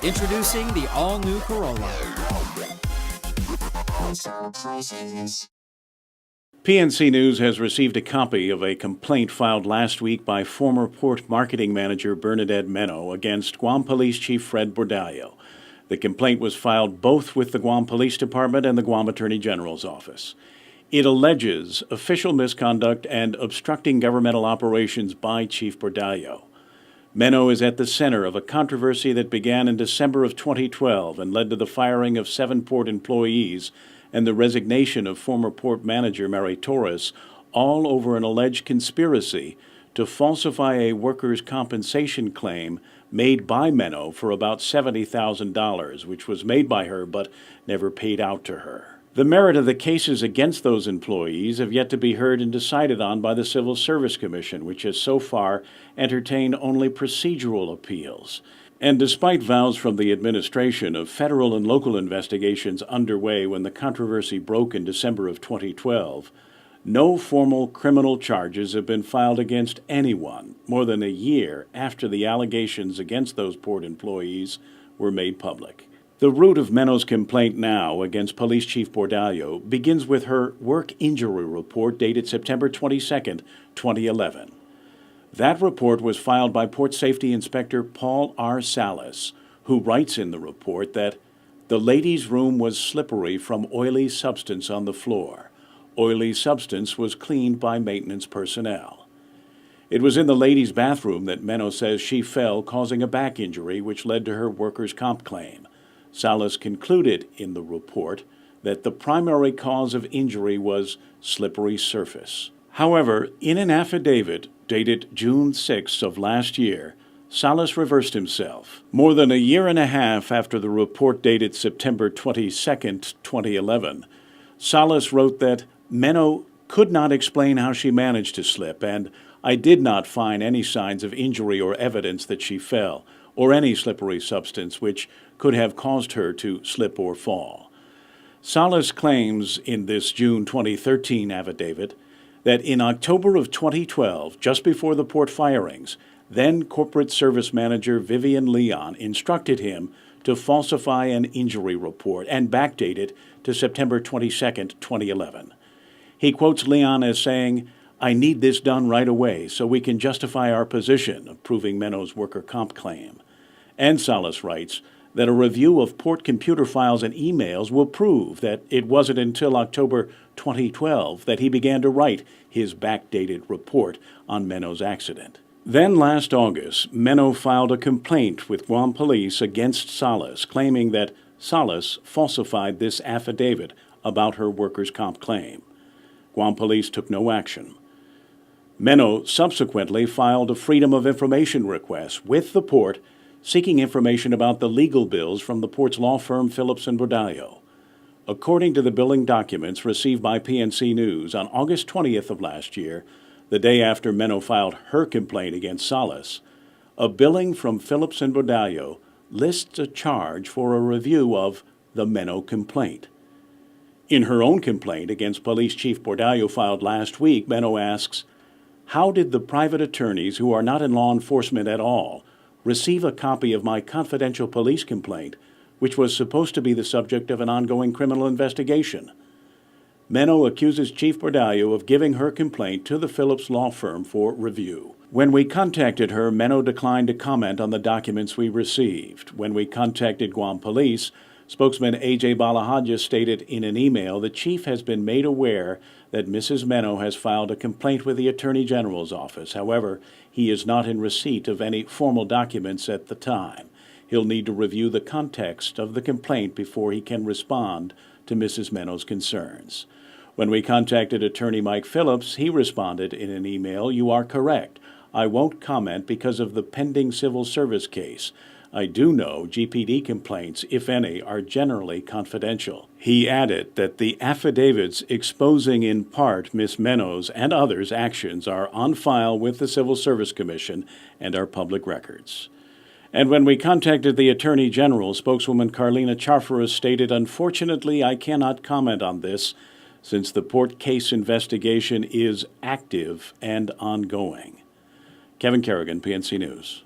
Introducing the all-new Corolla. PNC News has received a copy of a complaint filed last week by former Port Marketing Manager Bernadette Meno against Guam Police Chief Fred Bordallo. The complaint was filed both with the Guam Police Department and the Guam Attorney General's office. It alleges official misconduct and obstructing governmental operations by Chief Bordallo. Meno is at the center of a controversy that began in December of 2012 and led to the firing of 7 port employees and the resignation of former port manager Mary Torres, all over an alleged conspiracy to falsify a workers' compensation claim made by Meno for about $70,000, which was made by her but never paid out to her. The merit of the cases against those employees have yet to be heard and decided on by the Civil Service Commission, which has so far entertained only procedural appeals. And despite vows from the administration of federal and local investigations underway when the controversy broke in December of 2012, no formal criminal charges have been filed against anyone more than a year after the allegations against those port employees were made public. The root of Meno's complaint now against Police Chief Bordallo begins with her work injury report dated September 22, 2011. That report was filed by Port Safety Inspector Paul R. Salas, who writes in the report that the ladies' room was slippery from oily substance on the floor. Oily substance was cleaned by maintenance personnel. It was in the ladies' bathroom that Meno says she fell, causing a back injury which led to her workers' comp claim. Salas concluded in the report that the primary cause of injury was slippery surface. However, in an affidavit dated June 6 of last year, Salas reversed himself. More than a year and a half after the report dated September 22, 2011, Salas wrote that Meno could not explain how she managed to slip, and I did not find any signs of injury or evidence that she fell, or any slippery substance which could have caused her to slip or fall. Salas claims in this June 2013 affidavit that in October of 2012, just before the port firings, then Corporate Service Manager Vivian Leon instructed him to falsify an injury report and backdate it to September 22, 2011. He quotes Leon as saying, "I need this done right away so we can justify our position of proving Meno's worker comp claim." And Salas writes that a review of port computer files and emails will prove that it wasn't until October 2012 that he began to write his backdated report on Meno's accident. Then last August, Meno filed a complaint with Guam Police against Salas, claiming that Salas falsified this affidavit about her workers' comp claim. Guam Police took no action. Meno subsequently filed a Freedom of Information request with the port seeking information about the legal bills from the port's law firm Phillips and Bordallo. According to the billing documents received by PNC News on August 20th of last year, the day after Meno filed her complaint against Salas, a billing from Phillips and Bordallo lists a charge for a review of the Meno complaint. In her own complaint against Police Chief Bordallo filed last week, Meno asks, "How did the private attorneys who are not in law enforcement at all receive a copy of my confidential police complaint, which was supposed to be the subject of an ongoing criminal investigation?" Meno accuses Chief Bordallo of giving her complaint to the Phillips law firm for review. When we contacted her, Meno declined to comment on the documents we received. When we contacted Guam Police, spokesman A.J. Balahaja stated in an email the chief has been made aware that Mrs. Meno has filed a complaint with the Attorney General's office. However, he is not in receipt of any formal documents at the time. He'll need to review the context of the complaint before he can respond to Mrs. Meno's concerns. When we contacted Attorney Mike Phillips, he responded in an email, "You are correct. I won't comment because of the pending civil service case. I do know GPD complaints, if any, are generally confidential." He added that the affidavits exposing in part Ms. Meno's and others' actions are on file with the Civil Service Commission and are public records. And when we contacted the Attorney General, spokeswoman Carlina Charfaras stated, "Unfortunately, I cannot comment on this since the port case investigation is active and ongoing. Kevin Kerrigan, PNC News.